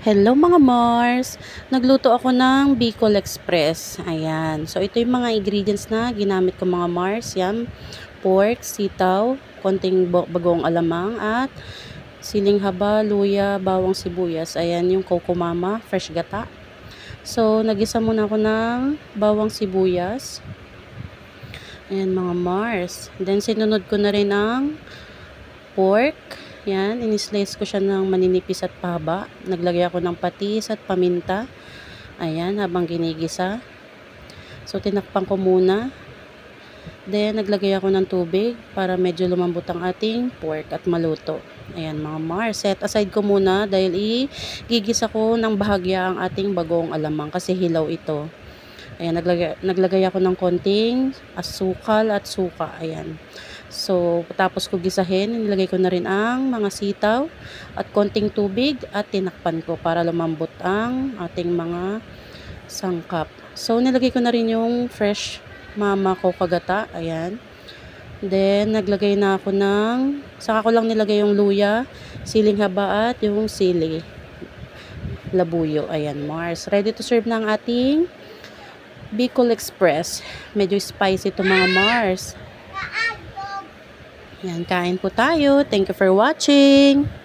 Hello mga Mars! Nagluto ako ng Bicol Express. Ayan. So, ito yung mga ingredients na ginamit ko mga Mars. Yan. Pork, sitaw, konting bagong alamang, at siling haba, luya, bawang sibuyas. Ayan yung Coco Mama, fresh gata. So, nagisa muna ako ng bawang sibuyas. Ayan mga Mars. Then, sinunod ko na rin ang pork. Yan, in-slice ko siya ng maninipis at pahaba. Naglagay ako ng patis at paminta. Ayan, habang ginigisa. So, tinakpan ko muna. Then, naglagay ako ng tubig para medyo lumambot ang ating pork at maluto. Ayan mga Mars, set aside ko muna dahil igigisa ko ng bahagya ang ating bagong alamang kasi hilaw ito. Ayan, naglagay ako ng konting asukal at suka. Ayan. So, tapos ko gisahin, nilagay ko na rin ang mga sitaw at konting tubig at tinakpan ko para lumambot ang ating mga sangkap. So, nilagay ko na rin yung fresh mama ko kagata. Ayan. Then, naglagay na ako saka ko lang nilagay yung luya, siling haba at yung sili, labuyo. Ayan, Mars. Ready to serve na ang ating Bicol Express. Medyo spicy ito mga Mars. Yan, kain po tayo. Thank you for watching.